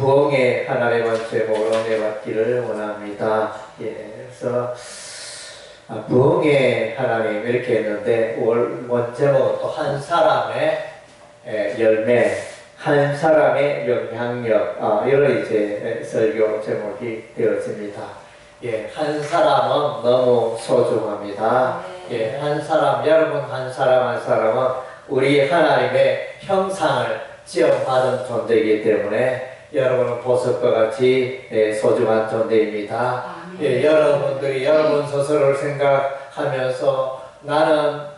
부흥의 하나님의 제목으로 내받기를 원합니다. 그래서 부흥의 하나님 이렇게 했는데 원 제목은 또 한 사람의 열매, 한 사람의 영향력, 이런 이제 설교 제목이 되었습니다. 한 사람은 너무 소중합니다. 한 사람, 여러분 한 사람 한 사람은 우리 하나님의 형상을 지어받은 존재이기 때문에 여러분은 보석과 같이 소중한 존재입니다. 여러분들이 여러분 스스로를 생각하면서 나는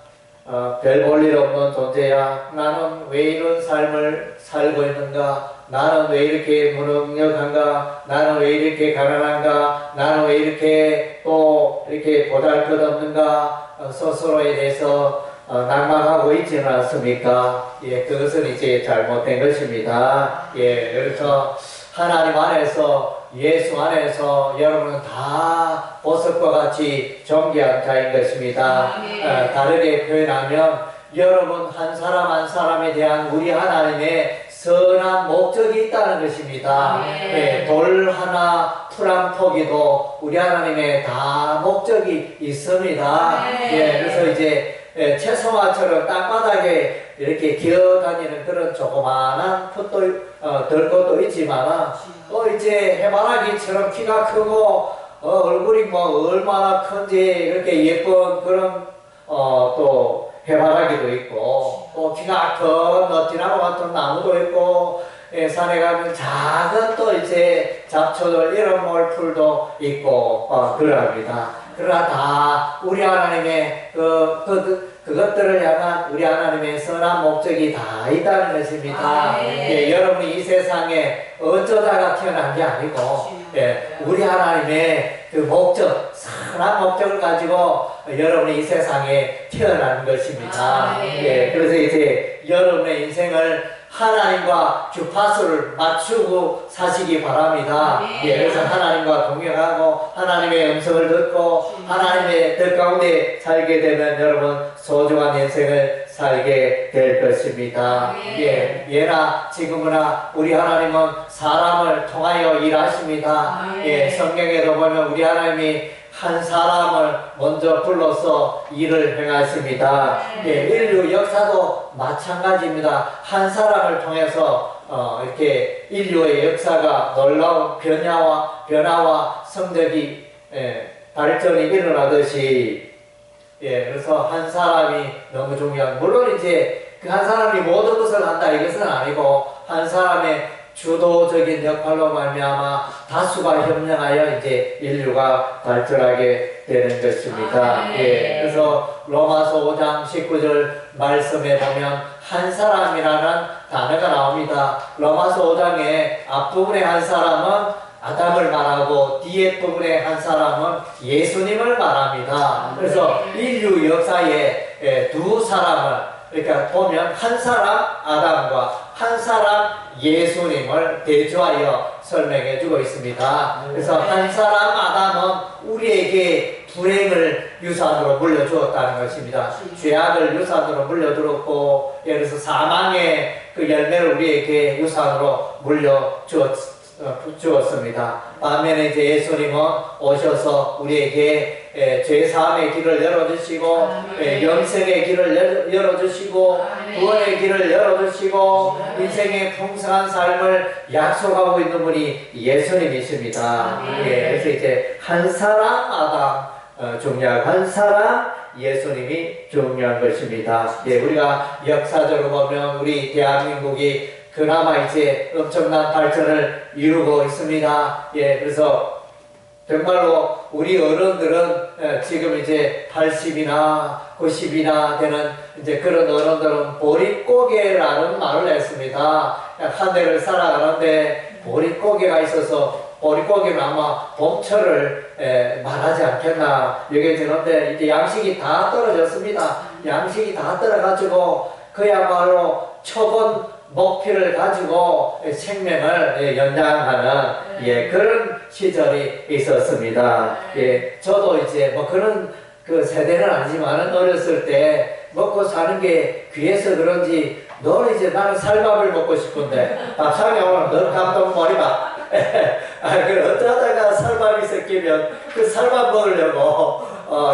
별 볼 일 없는 존재야. 나는 왜 이런 삶을 살고 있는가? 나는 왜 이렇게 무능력한가? 나는 왜 이렇게 가난한가? 나는 왜 이렇게 또 이렇게 보잘것없는가? 스스로에 대해서 낙망하고 있지는 않습니까? 그것은 이제 잘못된 것입니다. 그래서 하나님 안에서, 예수 안에서 여러분은 다 보석과 같이 존귀한 자인 것입니다. 다르게 표현하면 여러분 한 사람 한 사람에 대한 우리 하나님의 선한 목적이 있다는 것입니다. 돌 하나, 풀 한 포기도 우리 하나님의 다 목적이 있습니다. 그래서 이제 채송화처럼 땅바닥에 이렇게 기어다니는 그런 조그마한 풋도 들것도 있지만 또 이제 해바라기처럼 키가 크고 얼굴이 뭐 얼마나 큰지 이렇게 예쁜 그런 또 해바라기도 있고 또 키가 큰 너티나무 같은 나무도 있고 산에 가면 작은 또 이제 잡초들 이런 몰풀도 있고 그러합니다. 그러나 다 우리 하나님의 그것들을 향한 우리 하나님의 선한 목적이 다 있다는 것입니다. 여러분이 이 세상에 어쩌다가 태어난 게 아니고 우리 하나님의 그 목적, 선한 목적을 가지고 여러분이 이 세상에 태어난 것입니다. 그래서 이제 여러분의 인생을 하나님과 주파수를 맞추고 사시기 바랍니다. 그래서 하나님과 동행하고 하나님의 음성을 듣고 하나님의 뜻 가운데 살게 되면 여러분 소중한 인생을 살게 될 것입니다. 예나 지금이나 우리 하나님은 사람을 통하여 일하십니다. 성경에도 보면 우리 하나님이 한 사람을 먼저 불러서 일을 행하십니다. 인류 역사도 마찬가지입니다. 한 사람을 통해서 이렇게 인류의 역사가 놀라운 변화와 성적이 발전이 일어나듯이 그래서 한 사람이 너무 중요한, 물론 이제 그 한 사람이 모든 것을 한다 이것은 아니고 한 사람의 주도적인 역할로 말미암아 다수가 협력하여 이제 인류가 발전하게 되는 것입니다. 그래서 로마서 5장 19절 말씀에 보면 한 사람이라는 단어가 나옵니다. 로마서 5장의 앞부분에 한 사람은 아담을 말하고 뒤에 부분에 한 사람은 예수님을 말합니다. 그래서 인류 역사에 두 사람을, 그러니까 보면 한 사람 아담과 한 사람 예수님을 대조하여 설명해 주고 있습니다. 그래서 한 사람 아담은 우리에게 불행을 유산으로 물려주었다는 것입니다. 죄악을 유산으로 물려주었고, 그래서 사망의 그 열매를 우리에게 유산으로 주었습니다. 반면에 이제 예수님은 오셔서 우리에게 죄사함의 길을 열어주시고 영생의 길을 열어주시고 구원의 길을 열어주시고 인생의 풍성한 삶을 약속하고 있는 분이 예수님이십니다. 그래서 이제 한 사람 아담 중요하고 한 사람 예수님이 중요한 것입니다. 우리가 역사적으로 보면 우리 대한민국이 그나마 이제 엄청난 발전을 이루고 있습니다. 그래서 정말로 우리 어른들은 지금 이제 80이나 90이나 되는 이제 그런 어른들은 보릿고개라는 말을 했습니다. 한 대를 살아가는데 보릿고개가 있어서 보릿고개는 아마 봄철을 말하지 않겠나 여겨지는데 이제 양식이 다 떨어졌습니다. 양식이 다 떨어가지고 그야말로 초본 목표를 가지고 생명을 연장하는 그런 시절이 있었습니다. 저도 이제 뭐 그런 그 세대는 아니지만 어렸을 때 먹고 사는 게 귀해서 그런지 너는 이제 나는 쌀밥을 먹고 싶은데 밥상에 오면 너 감동 머리밥 그 어쩌다가 쌀밥이 섞이면 그 쌀밥 먹으려고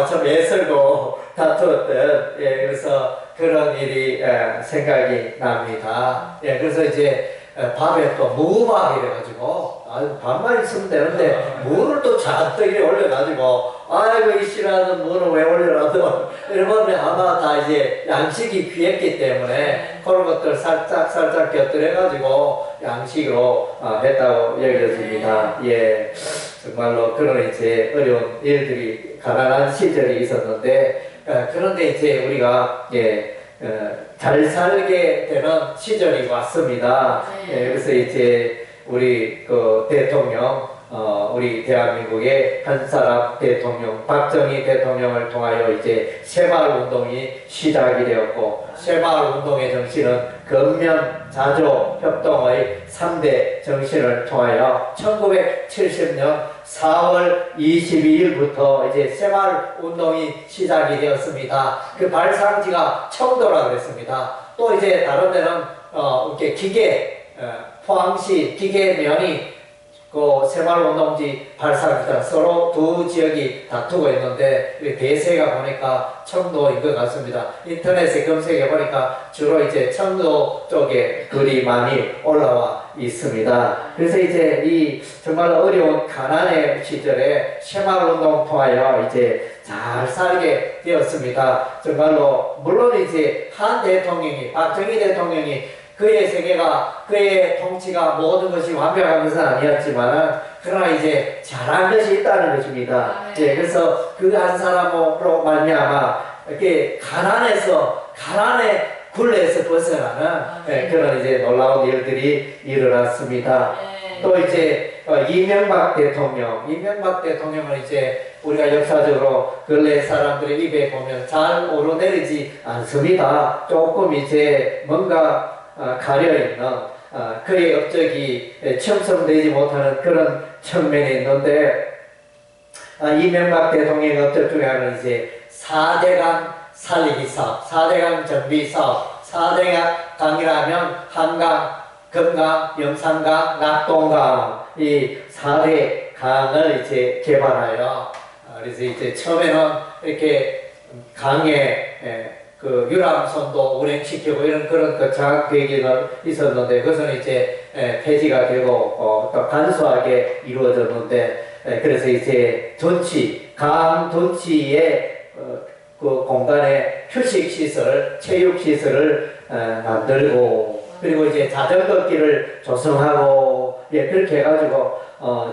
좀 애쓰고 다투었던 그래서 그런 일이 생각이 납니다. 그래서 이제 밥에 또 무밥 이래가지고 밥만 있으면 되는데 무를 또 잔뜩 올려가지고 아이고 이 싫어하는 무는 왜 올려놔도 이러면 아마 다 이제 양식이 귀했기 때문에 그런 것들 살짝 곁들여가지고 양식으로 했다고 여겨집니다. 정말로 그런 이제 어려운 일들이 가난한 시절이 있었는데 그런데 이제 우리가 잘 살게 되는 시절이 왔습니다. 그래서 이제 우리 그 대통령, 우리 대한민국의 한 사람 대통령, 박정희 대통령을 통하여 이제 새마을 운동이 시작이 되었고, 새마을 운동의 정신은 근면자조 협동의 3대 정신을 통하여 1970년 4월 22일부터 이제 새마을 운동이 시작이 되었습니다. 그 발상지가 청도라 그랬습니다. 또 이제 다른 데는 이렇게 기계, 포항시 기계면이 그 새마을운동지 발상지다 서로 두 지역이 다투고 있는데 대세가 보니까 청도인 것 같습니다. 인터넷에 검색해 보니까 주로 이제 청도 쪽에 글이 많이 올라와 있습니다. 그래서 이제 이 정말 어려운 가난의 시절에 새마을운동 통하여 이제 잘 살게 되었습니다. 정말로 물론 이제 한 대통령이 박정희 대통령이 그의 세계가 그의 통치가 모든 것이 완벽한 것은 아니었지만 그러나 이제 잘한 것이 있다는 것입니다. 그래서 그 한 사람으로 말미암아 이렇게 가난의 굴레에서 벗어나는 그런 이제 놀라운 일들이 일어났습니다. 또 이제 이명박 대통령은 이제 우리가 역사적으로 근래 사람들의 입에 보면 잘 오르내리지 않습니다. 조금 이제 뭔가 가려있는 그의 업적이 첨성되지 못하는 그런 측면이 있는데 이명박 대통령의 업적 중에 하나는 이제 4대강 살리기 사업, 4대강 정비 사업, 4대강이라면 한강, 금강, 영산강, 낙동강 이 4대 강을 이제 개발하여 그래서 이제 처음에는 이렇게 강에 그 유람선도 운행시키고 이런 그런 거창한 계획이 있었는데 그것은 이제 폐지가 되고 또 간소하게 이루어졌는데 그래서 이제 강 둔치의 그 공간에 휴식시설, 체육시설을 만들고 그리고 이제 자전거길을 조성하고 그렇게 해가지고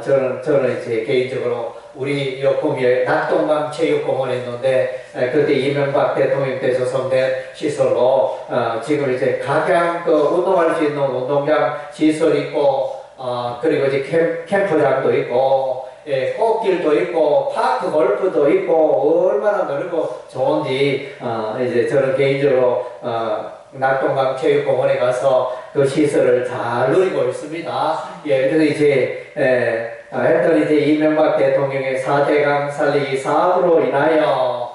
저는 이제 개인적으로 우리 요구미에 낙동강 체육공원에 있는데 그때 이명박 대통령 때 조성된 시설로 지금 이제 각양 그 운동할 수 있는 운동장 시설이 있고 그리고 이제 캠프장도 있고 꽃길도 있고 파크 골프도 있고 얼마나 넓고 좋은지 이제 저는 개인적으로 낙동강 체육공원에 가서 그 시설을 잘 누리고 있습니다. 그래서 이제 하여튼 이제 이명박 대통령의 4대강 살리기 사업으로 인하여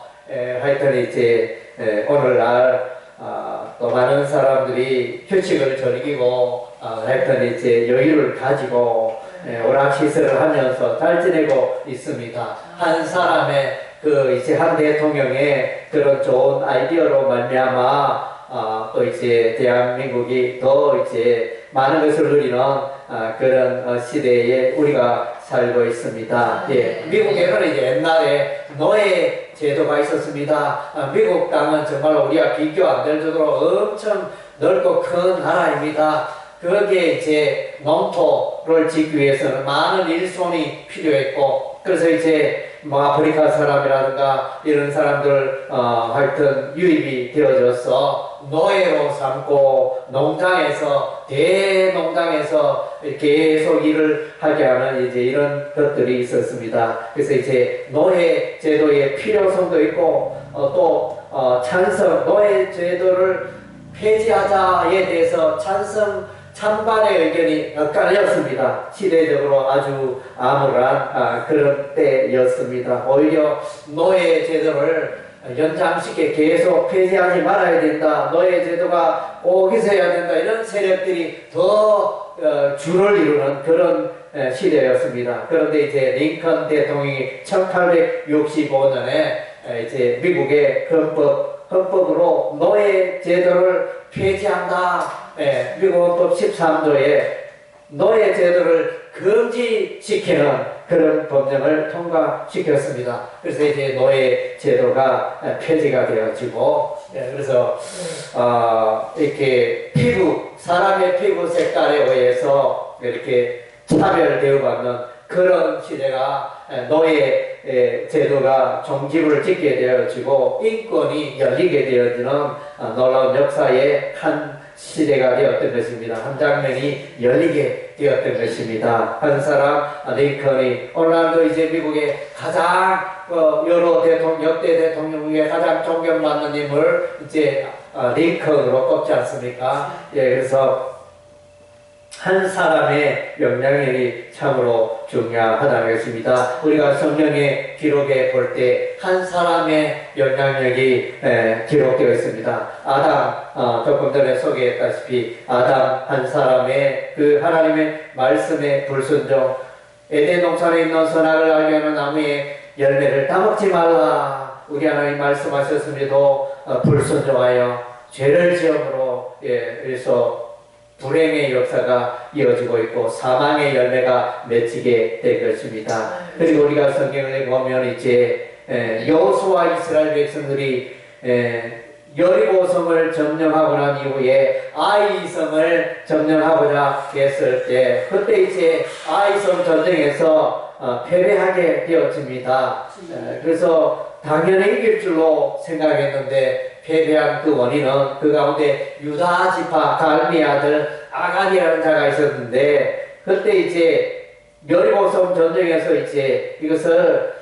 하여튼 이제 오늘날 또 많은 사람들이 휴식을 즐기고 하여튼 이제 여유를 가지고 오락시설을 하면서 잘 지내고 있습니다. 한 사람의 그 이제 한 대통령의 그런 좋은 아이디어로 말미암아 또 이제 대한민국이 더 이제 많은 것을 누리는 그런 시대에 우리가 살고 있습니다. 미국에는 이제 옛날에 노예 제도가 있었습니다. 미국 땅은 정말 우리가 비교 안 될 정도로 엄청 넓고 큰 나라입니다. 거기에 이제 농토를 짓기 위해서는 많은 일손이 필요했고 그래서 이제 뭐 아프리카 사람이라든가 이런 사람들 하여튼 유입이 되어져서 노예로 삼고 농장에서 대농장에서 계속 일을 하게 하는 이제 이런 것들이 있었습니다. 그래서 이제 노예 제도의 필요성도 있고 또 찬성 노예 제도를 폐지하자에 대해서 찬성 찬반의 의견이 엇갈렸습니다. 시대적으로 아주 암울한 그런 때였습니다. 오히려 노예 제도를 연장시켜 계속 폐지하지 말아야 된다. 노예 제도가 꼭 있어야 된다. 이런 세력들이 더 줄을 이루는 그런 시대였습니다. 그런데 이제 링컨 대통령이 1865년에 이제 미국의 헌법으로 노예 제도를 폐지한다. 미국 헌법 13조에 노예 제도를 금지시키는 그런 법령을 통과시켰습니다. 그래서 이제 노예 제도가 폐지가 되어지고, 그래서 이렇게 사람의 피부 색깔에 의해서 이렇게 차별 대우받는 그런 시대가 노예 제도가 종지부를 찍게 되어지고 인권이 열리게 되어지는 놀라운 역사의 한 시대가 되었던 것입니다. 한 장면이 열리게 되었던 것입니다. 한 사람 링컨이 오늘날도 이제 미국의 가장 여러 역대 대통령 중에 가장 존경받는 인물 이제 링컨으로 꼽지 않습니까? 그래서 한 사람의 영향력이 참으로 중요하다는 것입니다. 우리가 성경의 기록에 볼 때 한 사람의 영향력이 기록되어 있습니다. 아담, 조금 전에 소개했다시피 아담 한 사람의 그 하나님의 말씀에 불순종, 에덴 동산에 있는 선악을 알게 하는 나무의 열매를 따먹지 말라. 우리 하나님 말씀하셨음에도 불순종하여 죄를 지음으로 그래서 불행의 역사가 이어지고 있고 사망의 열매가 맺히게 된 것입니다. 그리고 우리가 성경을 보면 이제 여호수아 이스라엘 백성들이 여리고성을 점령하고 난 이후에 아이성을 점령하고자 했을 때 그때 이제 아이성 전쟁에서 패배하게 되어집니다. 그래서 당연히 이길 줄로 생각했는데 패배한 그 원인은 그 가운데 유다 지파 갈미 아들 아간이라는 자가 있었는데 그때 이제 여리고성 전쟁에서 이제 이것을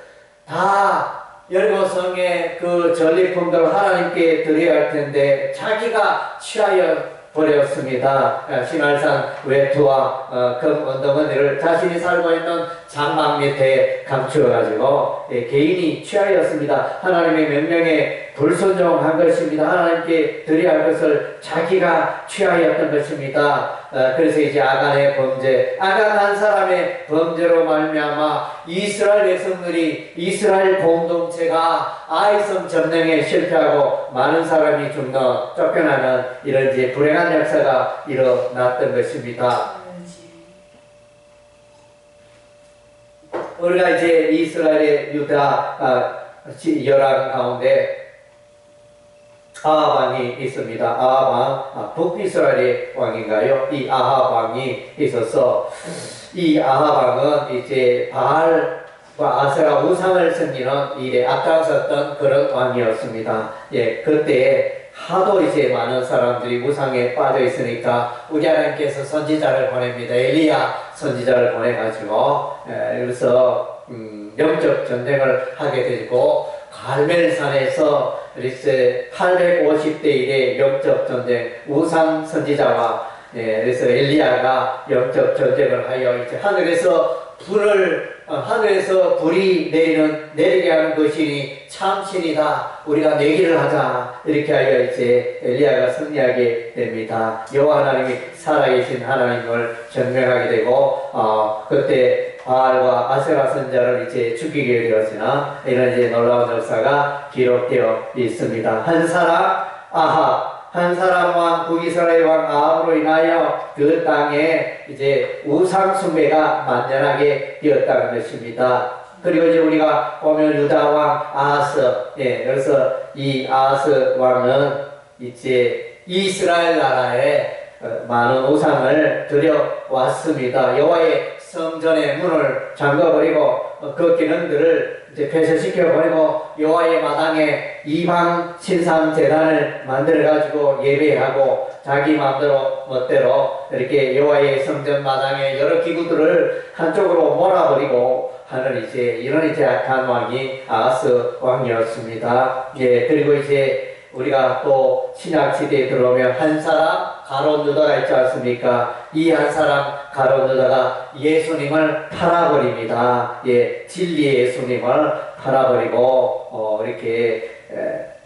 다 여리고성의 그 전리품들 하나님께 드려야 할 텐데 자기가 취하여 버렸습니다. 신할산 외투와 금 언더머니를 자신이 살고 있는 장막 밑에 감추어가지고 개인이 취하였습니다. 하나님의 명령에 불순종한 것입니다. 하나님께 드려야 할 것을 자기가 취하였던 것입니다. 그래서 이제 아간의 범죄, 아간 한 사람의 범죄로 말미암아 이스라엘 백성들이 이스라엘 공동체가 아이성 점령에 실패하고 많은 사람이 죽는 쫓겨나는 이런 이제 불행한 역사가 일어났던 것입니다. 우리가 이제 이스라엘의 유다 열왕 가운데 아합 왕이 있습니다. 아합 왕, 북이스라엘의 왕인가요? 이 아합 왕이 있어서 이 아합 왕은 이제 바알과 아세라 우상을 섬기는 일에 앞장섰던 그런 왕이었습니다. 그때 하도 이제 많은 사람들이 우상에 빠져 있으니까 우리 하나님께서 선지자를 보냅니다. 엘리야 선지자를 보내가지고 그래서 영적 전쟁을 하게 되고 갈멜산에서 이제 850대 1의 영적 전쟁 우상 선지자와 그래서 엘리야가 영적 전쟁을 하여 이제 하늘에서 불이 내리게 하는 것이니 참신이다. 우리가 내기를 하자. 이렇게 하여 이제 엘리야가 승리하게 됩니다. 여호와 하나님이 살아계신 하나님을 증명하게 되고 그때 바알과 아세라 선자를 이제 죽이게 되었으나 이런 이제 놀라운 역사가 기록되어 있습니다. 한 사람 아합 한 사람 왕 북이스라엘 왕 아합으로 인하여 그 땅에 이제 우상 숭배가 만연하게 되었다는 것입니다. 그리고 이제 우리가 보면 유다 왕 아하스, 그래서 이 아하스 왕은 이제 이스라엘 나라에 많은 우상을 들여왔습니다. 여호와의 성전의 문을 잠가버리고 그 기능들을 이제 폐쇄시켜버리고 여호와의 마당에 이방 신상 제단을 만들어가지고 예배하고 자기 마음대로 멋대로 이렇게 여호와의 성전 마당에 여러 기구들을 한쪽으로 몰아버리고 하는 이제 이런 이제 악한 왕이 아하스 왕이었습니다. 그리고 이제 우리가 또 신약 시대에 들어오면 한 사람 가룟 유다가 있지 않습니까? 이 한 사람 가룟 유다가 예수님을 팔아버립니다. 예, 진리의 예수님을 팔아버리고 이렇게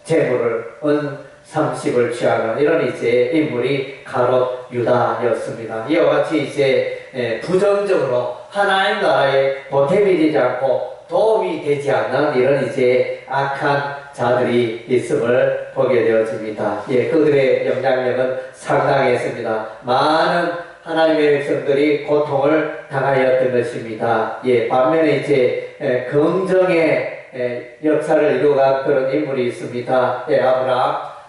재물을 은 30을 취하는 이런 이제 인물이 가롯 유다였습니다. 이와 같이 이제 부정적으로 하나님 나라에 보탬이 되지 않고 도움이 되지 않는 이런 이제 악한 자들이 있음을 보게 되어집니다. 예, 그들의 영향력은 상당했습니다. 많은 하나님의 백성들이 고통을 당하였던 것입니다. 예, 반면에 이제 긍정의 역사를 이루어간 그런 인물이 있습니다. 예,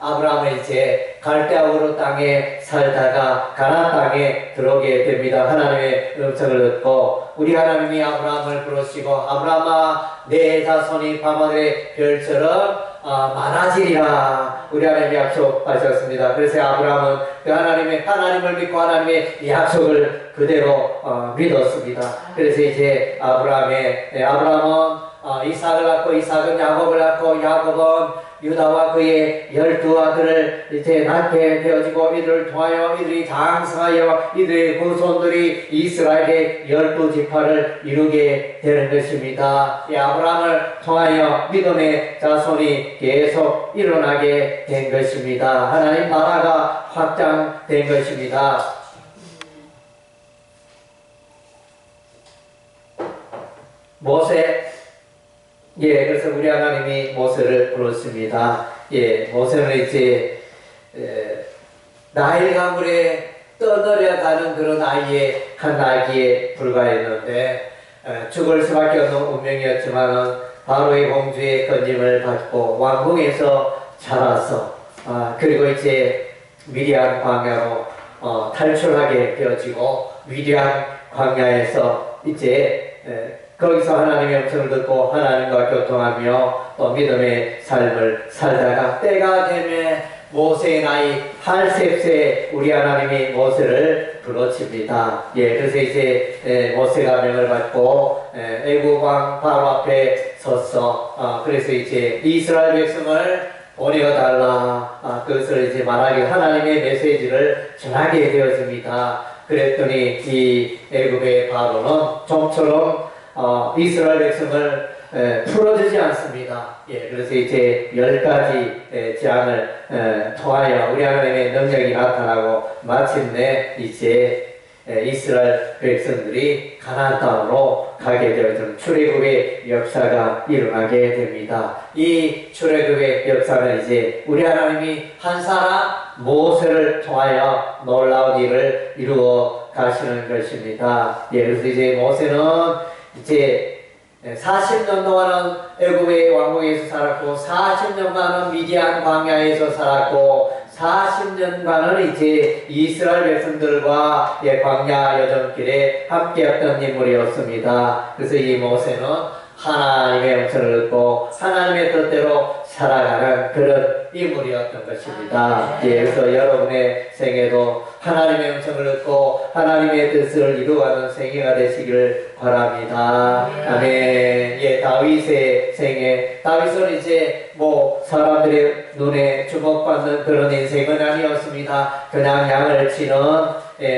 아브라함은 이제 갈대아우르 땅에 살다가 가나안 땅에 들어오게 됩니다. 하나님의 음성을 듣고 우리 하나님이 아브라함을 부르시고 아브라함아 내 자손이 밤하늘의 별처럼 많아지리라 우리 하나님이 약속하셨습니다. 그래서 아브라함은 그 하나님을 믿고 하나님의 약속을 그대로 믿었습니다. 그래서 이제 아브라함은 이삭을 낳고 이삭은 야곱을 낳고 야곱은 유다와 그의 12아들을 이제 낳게 되어지고 이들을 통하여 이들이 장성하여 이들의 후손들이 이스라엘의 12지파를 이루게 되는 것입니다. 이 아브라함을 통하여 믿음의 자손이 계속 일어나게 된 것입니다. 하나님 나라가 확장된 것입니다. 모세 예, 그래서 우리 하나님이 모세를 부르십니다. 예, 모세는 이제 나일 강물에 떠내려가는 그런 아이의 한 아기에 불과했는데 죽을 수밖에 없는 운명이었지만은 바로의 공주의 건짐을 받고 왕궁에서 자라서 그리고 이제 미디안 광야로 탈출하게 되어지고 미디안 광야에서 이제 거기서 하나님의 음성을 듣고 하나님과 교통하며 또 믿음의 삶을 살다가 때가 되면 모세의 나이 80세 우리 하나님이 모세를 부르십니다. 예, 그래서 이제 모세가 명을 받고 애굽 왕 바로 앞에 섰어. 그래서 이제 이스라엘 백성을 보내어달라. 그것을 이제 말하기 하나님의 메시지를 전하게 되어집니다. 그랬더니 이 애굽의 바로는 좀처럼 이스라엘 백성을 풀어주지 않습니다. 예, 그래서 이제 10가지 재앙을 통하여 우리 하나님의 능력이 나타나고 마침내 이제 이스라엘 백성들이 가나안 땅으로 가게 되어진 출애굽의 역사가 일어나게 됩니다. 이 출애굽의 역사는 이제 우리 하나님이 한 사람 모세를 통하여 놀라운 일을 이루어 가시는 것입니다. 예, 그래서 이제 모세는 이제 40년 동안은 애굽의 왕궁에서 살았고 40년간은 미디안 광야에서 살았고 40년간은 이제 이스라엘 백성들과 광야 여정길에 함께했던 인물이었습니다. 그래서 이 모세는 하나님의 음성을 듣고 하나님의 뜻대로 살아가는 그런 인물이었던 것입니다. 예, 그래서 여러분의 생애도 하나님의 음성을 듣고 하나님의 뜻을 이루어가는 생애가 되시기를 바랍니다. 아멘. 예, 다윗의 생애. 다윗은 이제 사람들의 눈에 주목받는 그런 인생은 아니었습니다. 그냥 양을 치는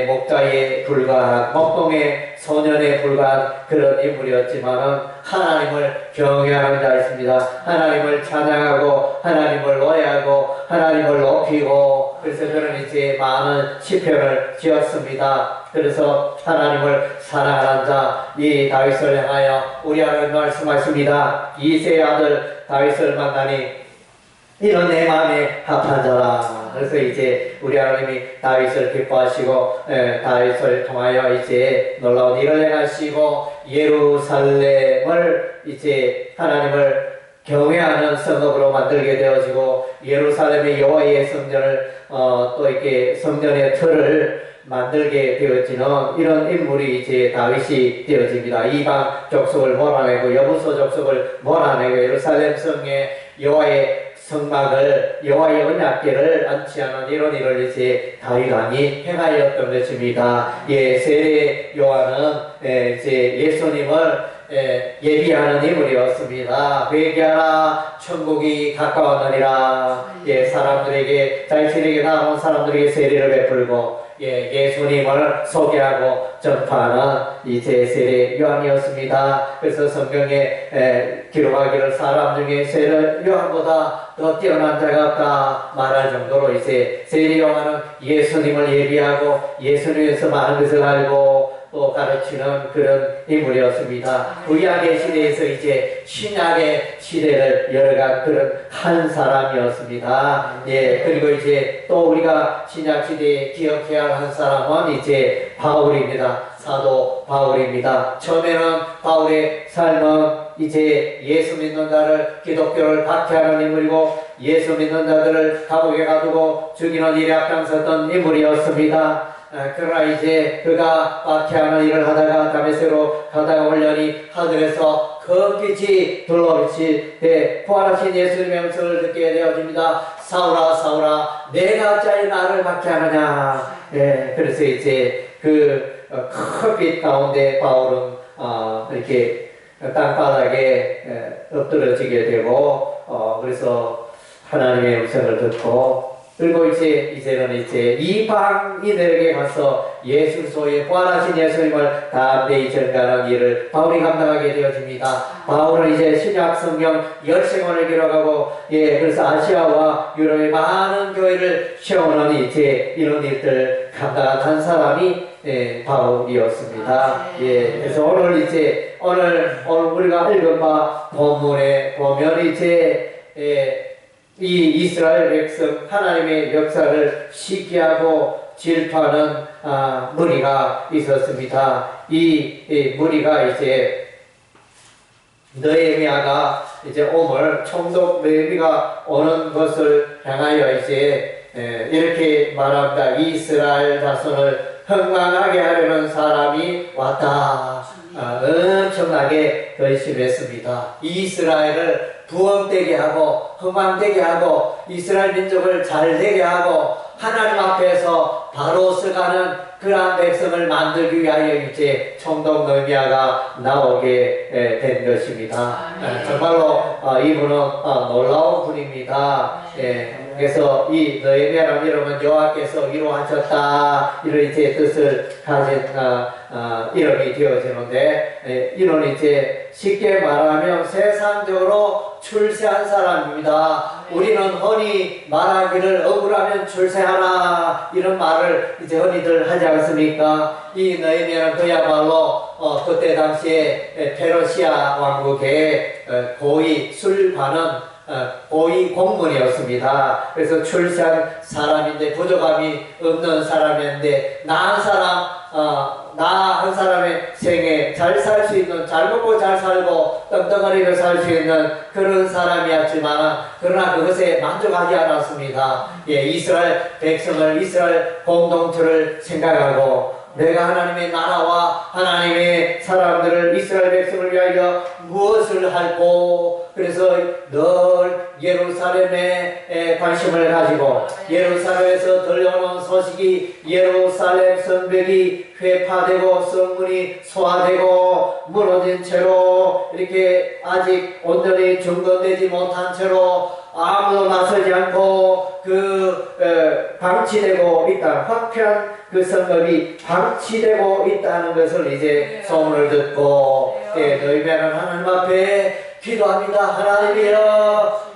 목자에 불과한 목동의 소년에 불과한 그런 인물이었지만은 하나님을 경외하는 자였습니다. 하나님을 찬양하고 하나님을 노래하고 하나님을 높이고 그래서 그는 이제 많은 시편을 지었습니다. 그래서 하나님을 사랑하는 자, 이 다윗을 향하여 우리 하나님 말씀하십니다. 이새의 아들 다윗을 만나니 이런 내 마음에 합한 자라. 그래서 이제 우리 하나님이 다윗을 기뻐하시고 다윗을 통하여 이제 놀라운 일을 행하시고 예루살렘을 이제 하나님을 경외하는 성읍으로 만들게 되어지고 예루살렘의 여호와의 성전을 또 이렇게 성전의 틀을 만들게 되어지는 이런 인물이 이제 다윗이 되어집니다. 이방 족속을 몰아내고 여부소 족속을 몰아내고 예루살렘 성에 여호와의 성막을 여호와의 언약궤를 안치하는 이런 일을 이제 다윗 왕이 행하였던 것입니다. 예, 세례 요한은 이제 예수님을 예비하는 인물이었습니다. 회개하라 천국이 가까웠느니라. 사람들에게 자신에게 나온 사람들에게 세례를 베풀고 예수님을 소개하고 전파하는 이제 세례 요한이었습니다. 그래서 성경에 기록하기를 사람 중에 세례 요한보다 더 뛰어난 자가 없다 말할 정도로 이제 세례 요한은 예수님을 예비하고 예수님에서 많은 것을 알고 또 가르치는 그런 인물이었습니다. 구약의 시대에서 이제 신약의 시대를 열어간 그런 한 사람이었습니다. 그리고 이제 또 우리가 신약 시대에 기억해야 할 한 사람은 이제 바울입니다. 사도 바울입니다. 처음에는 바울의 삶은 이제 예수 믿는 자를 기독교를 박해하는 인물이고 예수 믿는 자들을 감옥에 가두고 죽이는 일에 앞장섰던 인물이었습니다. 그러나 이제 그가 박해하는 일을 하다가 다메섹으로 가다가 올려니 하늘에서 큰 빛이 둘러비칠 때 부활하신 예수님의 음성을 듣게 되어집니다. 사울아 사울아 내가 어찌하여 나를 박해하느냐. 그래서 이제 그 큰 빛 가운데 바울은 이렇게 땅바닥에 엎드러지게 되고 그래서 하나님의 음성을 듣고 그리고 이제는 이방인들에게 가서 예수 그리스도의 부활하신 예수님을 담대히 전가하는 일을 바울이 감당하게 되어집니다. 바울은 이제 신약 성경 10권을 기록하고 그래서 아시아와 유럽의 많은 교회를 세우는 이제 이런 일들을 감당한 한 사람이 바울이었습니다. 그래서 오늘 우리가 읽은 바 본문에 보면 이 이스라엘 백성 하나님의 역사를 시기하고 질투하는 무리가 있었습니다. 이 무리가 느헤미야가 오늘 총독 느헤미야가 오는 것을 향하여 이렇게 말합니다. 이스라엘 자손을 흥망하게 하려는 사람이 왔다. 엄청나게 결심했습니다. 이스라엘을 부흥되게 하고 흥망되게 하고 이스라엘 민족을 잘되게 하고 하나님 앞에서 바로 서가는 그러한 백성을 만들기 위하여 이제 총독 느헤미야가 나오게 된 것입니다. 정말로 이분은 놀라운 분입니다. 그래서 이 느헤미야라는 이름은 여호와께서 위로하셨다 이런 이제 뜻을 가진 이름이 되어지는데 이는 쉽게 말하면 세상적으로 출세한 사람입니다. 우리는 흔히 말하기를 억울하면 출세하라 이런 말을 흔히들 하지 않습니까? 이 느헤미야는 그야말로 그때 당시에 페르시아 왕국의 고위 술관은 고위 공무원이었습니다. 그래서 출세한 사람인데 부족함이 없는 사람인데 나 한 사람의 생에 잘 살 수 있는 잘 먹고 잘 살고 떵떵거리며 살 수 있는 그런 사람이었지만 그러나 그것에 만족하지 않았습니다. 이스라엘 백성을 이스라엘 공동체를 생각하고 내가 하나님의 나라와 하나님의 사람들을 이스라엘 백성을 위하여 무엇을 할고 그래서 늘 예루살렘에 관심을 가지고 예루살렘에서 들려오는 소식이 예루살렘 성벽이 회파되고 성문이 소화되고 무너진 채로 이렇게 아직 온전히 중건되지 못한 채로 아무도 나서지 않고 방치되고 있다. 황폐한 그 성읍이 방치되고 있다는 것을 소문을 듣고 너희는 하나님 앞에 기도합니다.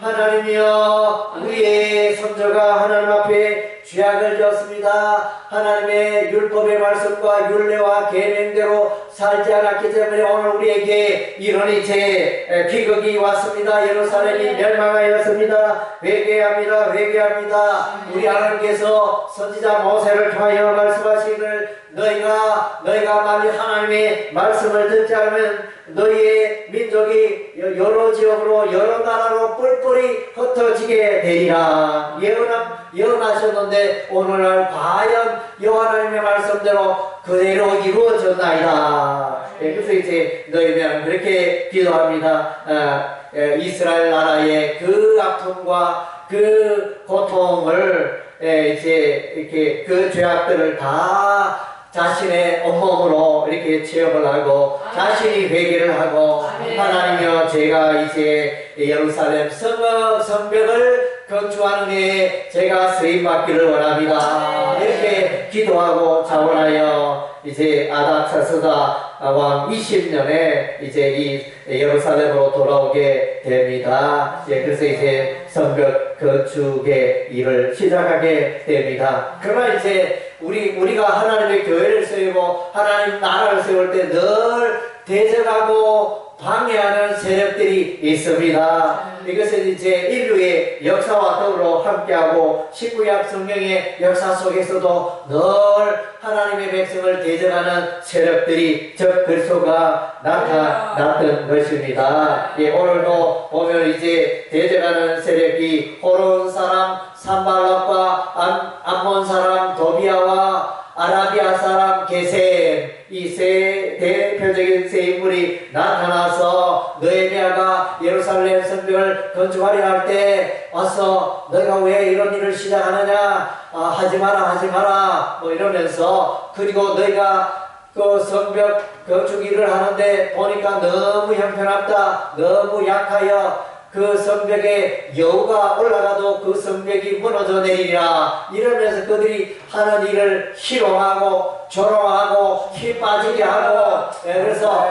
하나님이여 우리의 선조가 하나님 앞에 죄악을 지었습니다. 하나님의 율법의 말씀과 율례와 계명대로 살지 않았기 때문에 오늘 우리에게 이런 비극이 왔습니다. 예루살렘이 멸망하였습니다. 회개합니다. 우리 하나님께서 선지자 모세를 통하여 말씀하시기를 너희가 만일 하나님의 말씀을 듣지 않으면 너희의 민족이 여러 지역으로 여러 나라로 뿔뿔이 흩어지게 되리라 예언하셨는데 오늘날 과연 여호와 하나님의 말씀대로 그대로 이루어졌나이다. 그래서 너희는 그렇게 기도합니다. 이스라엘 나라의 그 아픔과 그 고통을 이렇게 그 죄악들을 다 자신의 온몸으로 이렇게 체험을 하고 자신이 회개를 하고 하나님이여 제가 이제 예루살렘 성벽을 건축하는 해에 제가 쓰임받기를 원합니다. 이렇게 기도하고 자원하여 이제 아닥사스다 왕 20년에 이제 이 예루살렘으로 돌아오게 됩니다. 그래서 이제 성벽 건축의 일을 시작하게 됩니다. 그러나 이제 우리가 하나님의 교회를 세우고 하나님 나라를 세울 때 늘 대적하고 방해하는 세력들이 있습니다. 이것은 이제 인류의 역사와 더불어 함께하고 신구약 성경의 역사 속에서도 늘 하나님의 백성을 대적하는 세력들이 적 그리스도가 나타났던 것입니다. 오늘도 보면 이제 대적하는 세력이 호론 사람 산발락과 암몬 사람 도비아와 아라비아 사람 게셈 이 세 대표적인 세 인물이 나타나서 느헤미야가 예루살렘 성벽을 건축하려 할 때 와서 너희가 왜 이런 일을 시작하느냐 하지 마라 뭐 이러면서 그리고 너희가 그 성벽 건축 일을 하는데 보니까 너무 형편없다 너무 약하여 그 성벽에 여우가 올라가도 그 성벽이 무너져 내리리라 이러면서 그들이 하는 일을 희롱하고 조롱하고 힘 빠지게 하고 그래서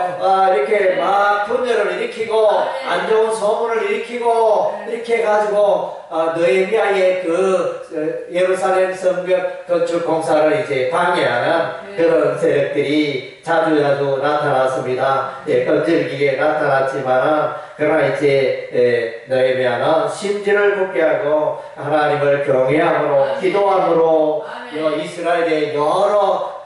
이렇게 막 분열을 일으키고 안 좋은 소문을 일으키고 이렇게 해가지고 느헤미야의 그 예루살렘 성벽 건축 공사를 이제 방해하는 그런 세력들이 자주 나타났습니다. 끈질기게 나타났지만은 그러나 이제 느헤미야는 심지를 굳게 하고 하나님을 경외함으로 기도함으로 이스라엘의 여러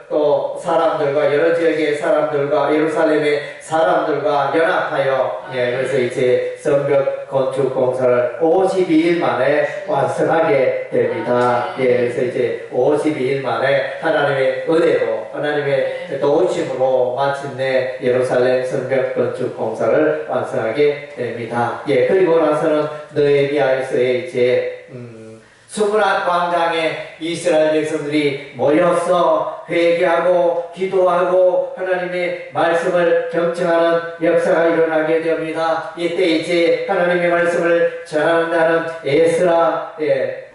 또 사람들과 여러 지역의 사람들과 예루살렘의 사람들과 연합하여 그래서 이제 성벽 건축 공사를 52일 만에 완성하게 됩니다. 그래서 이제 52일 만에 하나님의 은혜로 하나님의 도우심으로 마침내 예루살렘 성벽 건축 공사를 완성하게 됩니다. 그리고 나서는 느헤미야에서의 이제 수문학 광장에 이스라엘 백성들이 모여서 회개하고 기도하고 하나님의 말씀을 경청하는 역사가 일어나게 됩니다. 이때 이제 하나님의 말씀을 전하는 에스라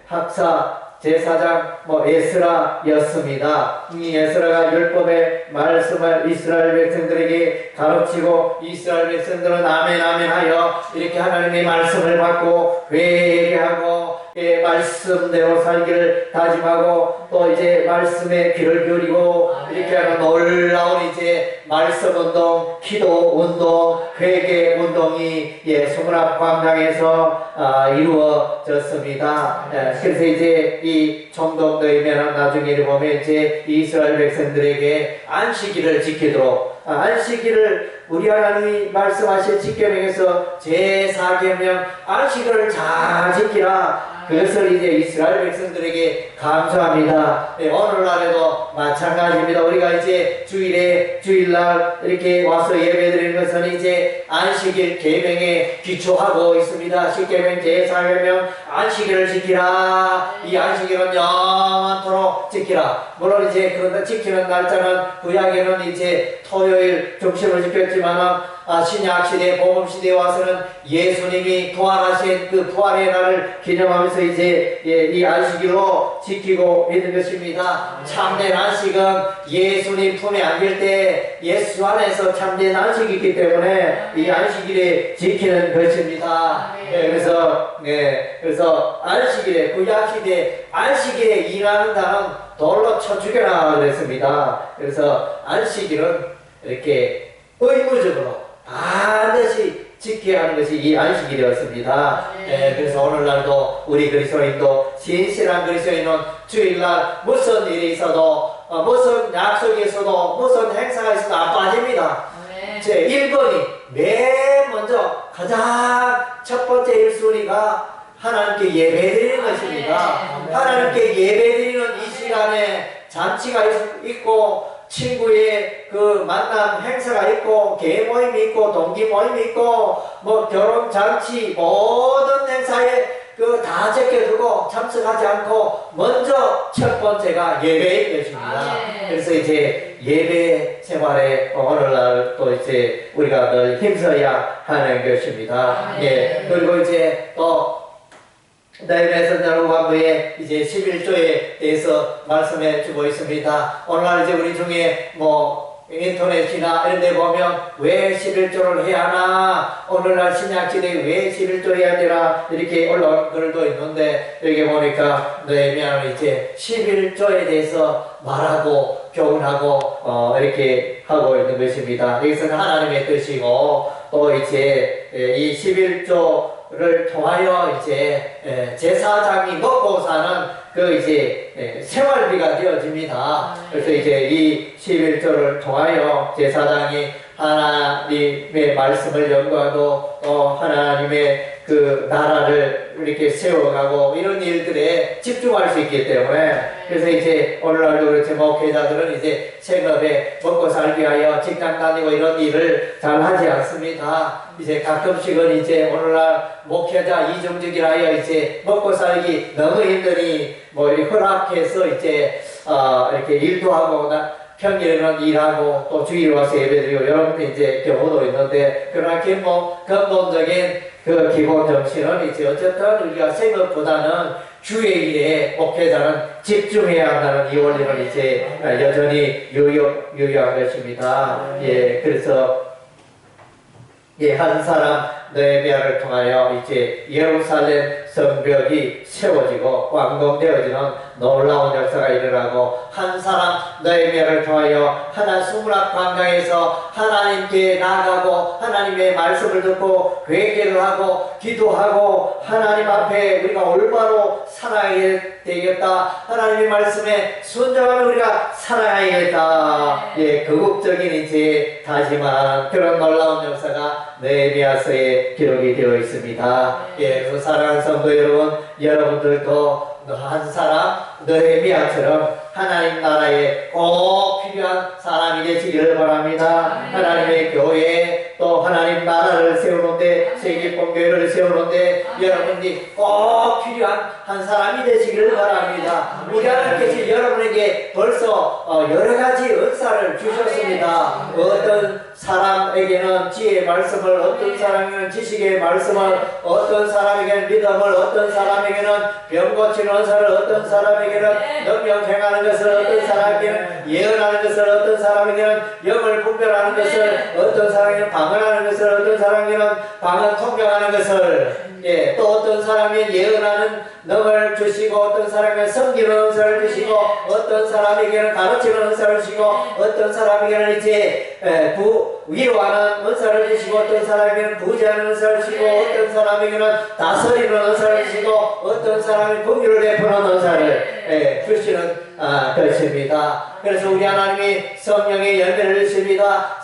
학사 제사장 에스라였습니다. 이 에스라가 율법의 말씀을 이스라엘 백성들에게 가르치고 이스라엘 백성들은 아멘 하여 이렇게 하나님의 말씀을 받고 회개하고 말씀대로 살기를 다짐하고 또 이제 말씀에 귀를 기울이고 이렇게 하는 놀라운 이제 말씀 운동, 기도 운동, 회개 운동이 수문학 광장에서 이루어졌습니다. 그래서 이제 이 총독 느헤미야는 나중에 보면 이제 이스라엘 백성들에게 안식일을 지키도록 안식일을 우리 하나님이 말씀하신 십계명에서 제4계명 안식일을 잘 지키라. 그것을 이제 이스라엘 백성들에게 감사합니다. 오늘날에도 마찬가지입니다. 우리가 이제 주일날 이렇게 와서 예배드리는 것은 이제 안식일 계명에 기초하고 있습니다. 십계명 제4계명 안식일을 지키라. 이 안식일은 영원토록 지키라. 물론 이제 그런다 지키는 날짜는 구약에는 이제 토요일 중심을 지켰지만은 신약시대 복음시대에 와서는 예수님이 부활하신 그 부활의 날을 기념하면서 이제 이 안식일로 지키고 있는 것입니다. 참된 안식은 예수님 품에 안길 때 예수 안에서 참된 안식이 있기 때문에 이 안식일에 지키는 것입니다. 그래서 안식일에 구약시대 안식일에 일하는 자는 돌로 쳐 죽여라 그랬습니다. 그래서 안식일은 이렇게 의무적으로 반드시 지켜야 하는 것이 이 안식일이었습니다. 그래서 오늘날도 우리 그리스도인도 신실한 그리스도인은 주일날 무슨 일이 있어도 무슨 약속이 있어도 무슨 행사가 있어도 안 빠집니다. 제 1번이 맨 먼저 가장 첫 번째 1순위가 하나님께 예배드리는 것입니다. 하나님께 예배드리는 이 시간에 잔치가 있고 친구의 그 만남 행사가 있고 개 모임이 있고 동기 모임이 있고 뭐 결혼 잔치 모든 행사에 그 다 제껴두고 참석하지 않고 먼저 첫 번째가 예배인 것입니다. 그래서 이제 예배 생활에 오늘날 또 이제 우리가 늘 힘써야 하는 것입니다. 예. 그리고 이제 또 네헤미야 선지자의 이제 11조에 대해서 말씀해 주고 있습니다. 오늘날 이제 우리 중에 인터넷이나 이런 데 보면 왜 11조를 해야 하나, 오늘날 신약시대에 왜 11조 해야 되나, 이렇게 올라온 글도 있는데, 여기 보니까 네헤미야는 이제 11조에 대해서 말하고 교훈하고 이렇게 하고 있는 것입니다. 여기서는 하나님의 뜻이고, 또 이제 이 11조를 통하여 이제 제사장이 먹고 사는 그 이제 생활비가 되어집니다. 그래서 이제 이 11조를 통하여 제사장이 하나님의 말씀을 연구하고 또 하나님의 그 나라를 이렇게 세워가고 이런 일들에 집중할 수 있기 때문에, 그래서 이제 오늘날도 그렇지 목회자들은 이제 생업에 먹고 살기 위하여 직장 다니고 이런 일을 잘 하지 않습니다. 이제 가끔씩은 이제 오늘날 목회자 이중직이라 하여 이제 먹고 살기 너무 힘드니 이렇게 허락해서 이제 이렇게 일도 하고 평일에는 일하고 또 주일 와서 예배드리고 이런 이제 경우도 있는데, 그러나 근본적인 그 기본 정신은 이제 어쨌든 우리가 생업보다는 주의 일에 목회자는 집중해야 한다는 이 원리는 이제 여전히 유효한 것입니다. 예, 그래서 한 사람 느헤미야를 통하여 이제 예루살렘 성벽이 세워지고 완공되어지는 놀라운 역사가 일어나고, 한 사람 느헤미야를 통하여 하나 수문학 광장에서 하나님께 나아가고 하나님의 말씀을 듣고 회개를 하고 기도하고 하나님 앞에 우리가 올바로 살아야 되겠다, 하나님의 말씀에 순종하면 우리가 살아야겠다, 예, 극적인 이제 다짐한 그런 놀라운 역사가 느헤미야서에 기록이 되어 있습니다. 예, 그래서 사랑하는 성도 여러분, 여러분들도 한 사람 느헤미야처럼 하나님 나라에 꼭 필요한 사람이 되시기를 바랍니다. 하나님의 교회 또 하나님 나라를 세우는데, 세계봉교회를 세우는데 여러분이 꼭 필요한 한 사람이 되시기를 바랍니다. 우리 하나님께서 여러분에게 벌써 여러 가지 은사를 주셨습니다. 어떤 사람에게는 지혜의 말씀을, 어떤 사람에게는 지식의 말씀을, 어떤 사람에게는 믿음을, 어떤 사람에게는 병 고치는 은사를, 어떤 사람에게는 능력 행하는 것을, 어떤 사람에게는 예언하는 것을, 어떤 사람에게는 영을 분별하는 것을, 어떤 사람에게는 방언하는 것을, 어떤 사람에게는 방언 통역하는 것을, 예, 또 어떤 사람이 예언하는 능을 주시고, 어떤 사람에게는 섬기는 은사를 주시고, 어떤 사람에게는 가르치는 은사를 주시고, 어떤 사람에게는 이제 위로하는 은사를 주시고, 어떤 사람에게는 부지하는 은사를 주시고, 어떤 사람에게는 다스리는 은사를 주시고, 어떤 사람이 긍휼을 베푸는 은사를 주시는 것입니다. 그래서 우리 하나님이 성령의 열매를 주십니다.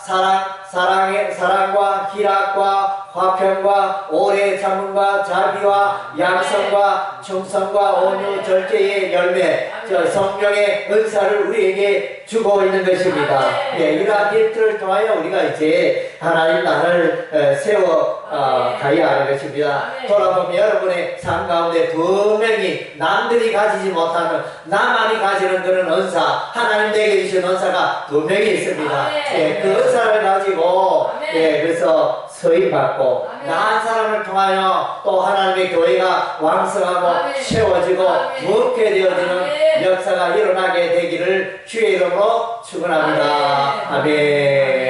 사랑과 희락과 화평과 오래 참음과 자비와 양성과 충성과 온유 절제의 열매, 성령의 은사를 우리에게 주고 있는 것입니다. 예, 이러한 일들을 통하여 우리가 이제 하나님 나라를 세워 가야 하는 것입니다. 돌아보면 여러분의 삶 가운데 분명히 남들이 가지지 못하는, 나만이 가지는 그런 은사, 하나님 내게 주신 은사가 분명히 있습니다. 예, 그 은사를 가지고 그래서 서임받고 나 한 사람을 통하여 또 하나님의 교회가 왕성하고 세워지고 무겁게 되어지는 역사가 일어나게 되기를 주의 이름으로 축원합니다. 아멘.